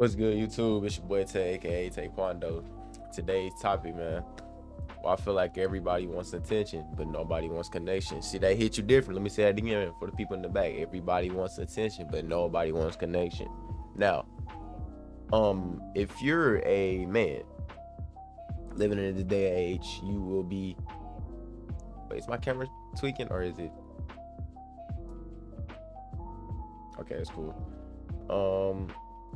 What's good, YouTube? It's your boy Tay, aka Taekwondo. Today's topic, man. Well, I feel like everybody wants attention, but nobody wants connection. See, that hit you different. Let me say that again for the people in the back. Everybody wants attention, but nobody wants connection. Now, if you're a man living in the day and age, you will be. Wait, is my camera tweaking or is it? Okay, it's cool.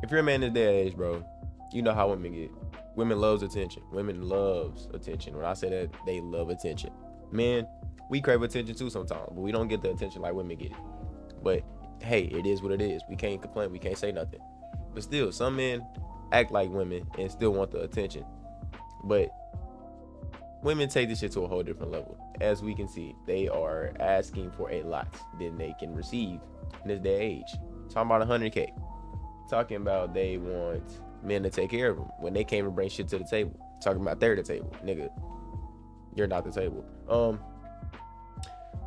If you're a man in the day and age, bro, you know how women get. Women loves attention. Women loves attention. When I say that, they love attention. Men, we crave attention too sometimes, but we don't get the attention like women get it. But hey, it is what it is. We can't complain. We can't say nothing. But still, some men act like women and still want the attention. But women take this shit to a whole different level. As we can see, they are asking for a lot than they can receive in this day and age. Talking about 100K. Talking about they want men to take care of them when they can't even bring shit to the table. Talking about they're the table, nigga. You're not the table.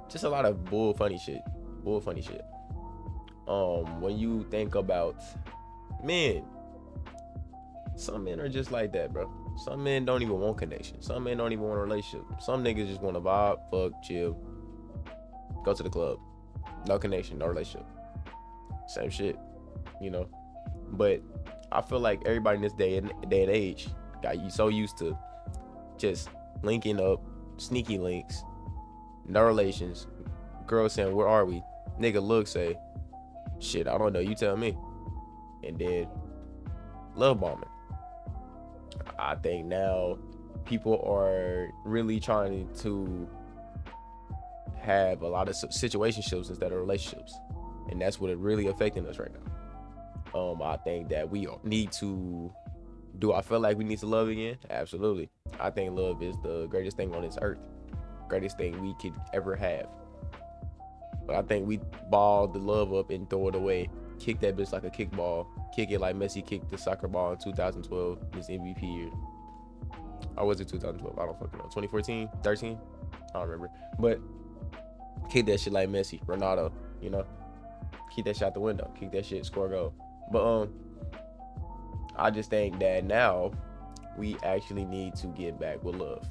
Just a lot of bull funny shit. Bull funny shit. When you think about men, some men are just like that, bro. Some men don't even want connection. Some men don't even want a relationship. Some niggas just want to vibe, fuck, chill, go to the club. No connection, no relationship. Same shit, you know. But I feel like everybody in this day and age got you so used to just linking up, sneaky links, no relations. Girl saying, "Where are we?" Nigga look say, "Shit, I don't know. You tell me." And then love bombing. I think now people are really trying to have a lot of situationships instead of relationships, and that's what is really affecting us right now. I think that we need to. Do I feel like we need to love again? Absolutely. I think love is the greatest thing on this earth, greatest thing we could ever have. But I think we ball the love up and throw it away, kick that bitch like a kickball, kick it like Messi kicked the soccer ball in 2012, his MVP year. Or was it 2012? I don't fucking know. 2014, 13, I don't remember. But kick that shit like Messi, Ronaldo. You know, keep that shit out the window, kick that shit, score a goal. But I just think that now we actually need to get back with love.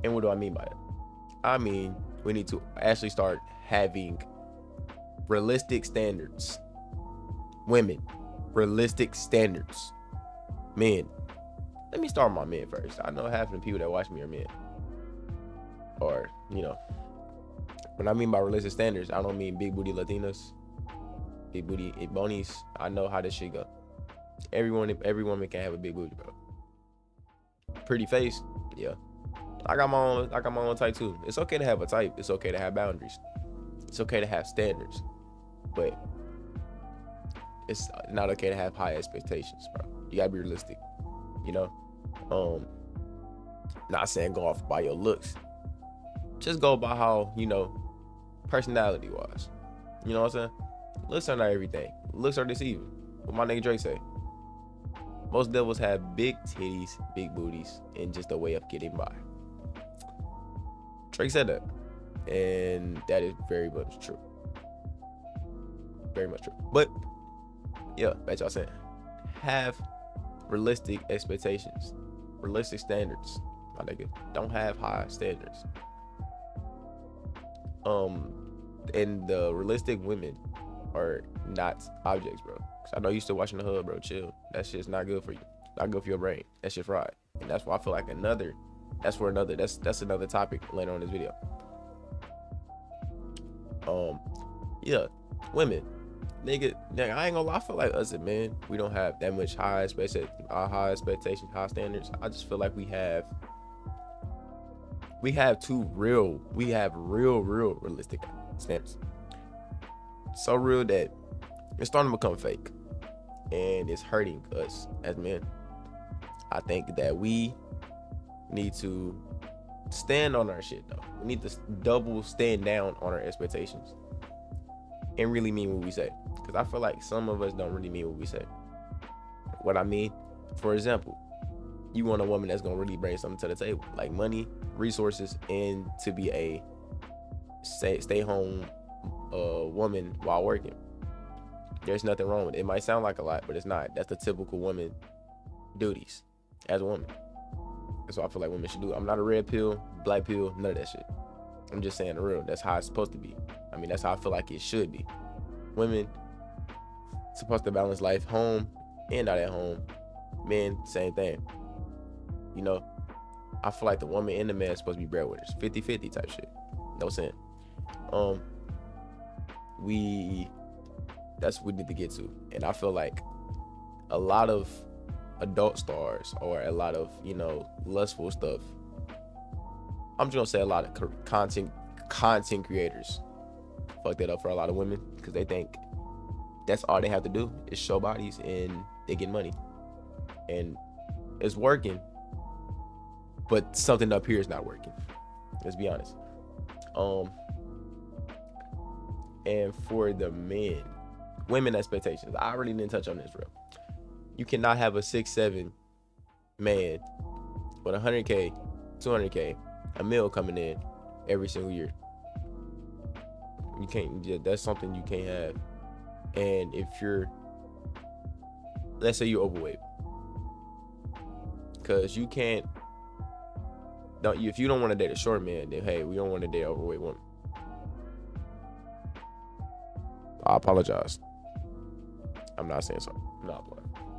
And what do I mean by that? I mean, we need to actually start having realistic standards. Women, realistic standards. Men, let me start with my men first. I know half of the people that watch me are men. Or, you know, when I mean by realistic standards, I don't mean big booty Latinas, big booty Ebonis. I know how this shit go. Every woman can have a big booty, bro. Pretty face, yeah. I got my own type too. It's okay to have a type. It's okay to have boundaries. It's okay to have standards, but it's not okay to have high expectations, bro. You gotta be realistic, you know. Not saying go off by your looks. Just go by how, you know, personality wise. You know what I'm saying? Looks are not everything. Looks are deceiving. What my nigga Drake say? Most devils have big titties, big booties, and just a way of getting by. Drake said that. And that is very much true. Very much true. But yeah, that's y'all saying. Have realistic expectations. Realistic standards. My nigga. Don't have high standards. And the realistic women are not objects, bro. Cause I know you still watching the Hub, bro. Chill. That shit's not good for you. Not good for your brain. That shit fried. And that's why I feel like that's another topic later on in this video. Yeah, women. Nigga, I ain't gonna lie, I feel like us as men, we don't have that much high expectations, high standards. I just feel like we have real realistic standards. So real that it's starting to become fake. And it's hurting us as men. I think that we need to stand on our shit though. We need to double stand down on our expectations and really mean what we say. Because I feel like some of us don't really mean what we say. What I mean, for example, you want a woman that's gonna really bring something to the table, like money, resources, and to be a stay home woman while working. There's nothing wrong with it. It might sound like a lot, but it's not. That's the typical woman duties as a woman. That's what I feel like women should do. I'm not a red pill, black pill, none of that shit. I'm just saying the real. That's how it's supposed to be. I mean, that's how I feel like it should be. Women supposed to balance life, home and out at home. Men, same thing. You know, I feel like the woman and the man are supposed to be breadwinners. 50-50 type shit. No sense. That's what we need to get to. And I feel like a lot of adult stars or a lot of, lustful stuff. I'm just gonna say a lot of content creators fuck that up for a lot of women because they think that's all they have to do is show bodies and they get money. And it's working, but something up here is not working. Let's be honest. And for the men, women expectations. I already didn't touch on this, bro. You cannot have a 6'7" man with 100K, 200K, a mil coming in every single year. You can't. That's something you can't have. And if let's say you're overweight, because you can't. If you don't want to date a short man, then hey, we don't want to date an overweight woman. I apologize. I'm not saying something. No,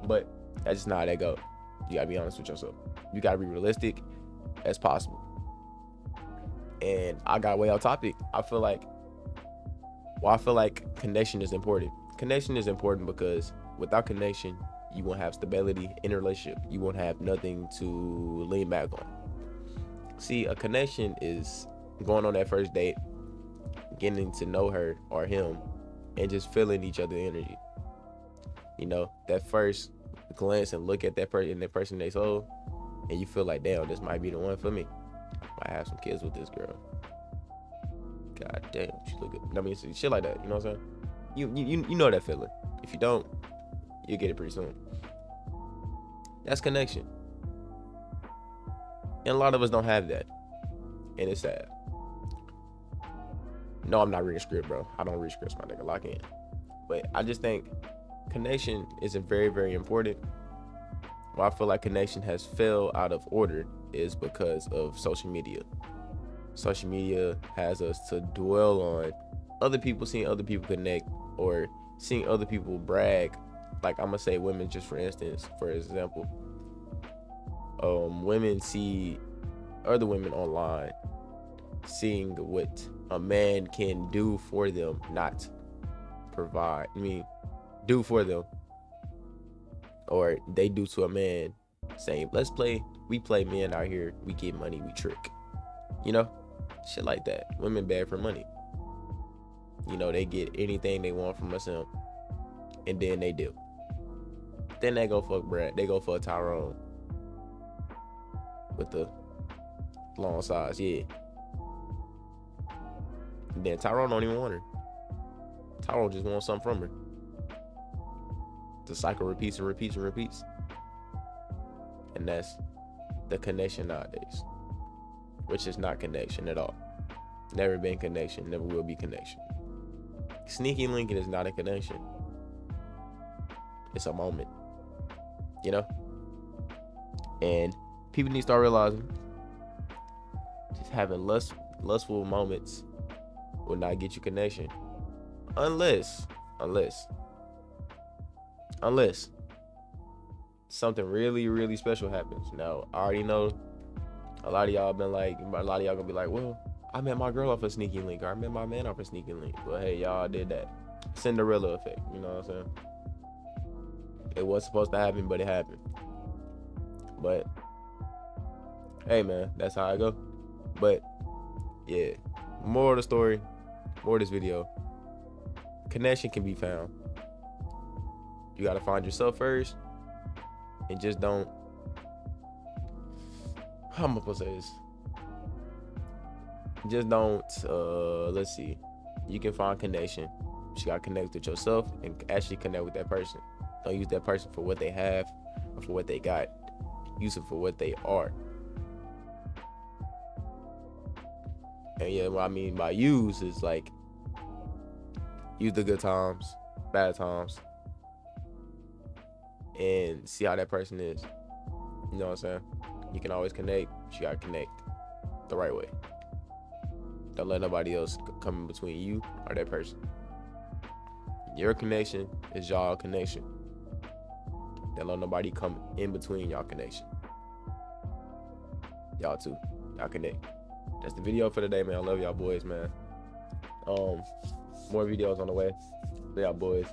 but that's just not how that go. You gotta be honest with yourself. You gotta be realistic as possible. And I got way off topic. I feel like connection is important. Connection is important because without connection, you won't have stability in a relationship. You won't have nothing to lean back on. See, a connection is going on that first date, getting to know her or him, and just feeling each other's energy. That first glance and look at that person they soul, and you feel like, damn, this might be the one for me. I might have some kids with this girl. God damn, she look good. I mean, shit like that. You know what I'm saying? You know that feeling. If you don't, you'll get it pretty soon. That's connection. And a lot of us don't have that. And it's sad. No, I'm not reading script, bro. I don't read scripts, my nigga. Lock in. But I just think connection is very, very important. Why I feel like connection has fell out of order is because of social media. Social media has us to dwell on other people, seeing other people connect or seeing other people brag. Like I'm gonna say women, just for example, women see other women online seeing what a man can do for them, not provide. Do for them, or they do to a man, saying, we play men out here, we get money, we trick. Shit like that. Women bad for money. They get anything they want from us, and then they do. Then they go fuck Brad. They go fuck Tyrone with the long size, yeah. And then Tyrone don't even want her. Tyrone just wants something from her. The cycle repeats and repeats and repeats. And that's the connection nowadays. Which is not connection at all. Never been connection, never will be connection. Sneaky linking is not a connection. It's a moment. And people need to start realizing just having lustful moments will not get you connection. Unless something really, really special happens. Now, I already know a lot of y'all gonna be like, well, I met my girl off a sneaky link, or I met my man off a sneaky link. Well, hey, y'all did that. Cinderella effect, you know what I'm saying? It was supposed to happen, but it happened. But hey, man, that's how I go. But yeah, more of the story, more of this video. Connection can be found. You gotta find yourself first, and just don't. How am I supposed to say this? Just don't. Let's see. You can find connection. You gotta connect with yourself and actually connect with that person. Don't use that person for what they have or for what they got. Use it for what they are. And yeah, what I mean by use is like use the good times, bad times, and see how that person is. You know what I'm saying? You can always connect, but you gotta connect the right way. Don't let nobody else come in between you or that person. Your connection is y'all connection. Don't let nobody come in between y'all connection. Y'all too. Y'all connect. That's the video for today, man. I love y'all boys, man. More videos on the way. Love y'all boys.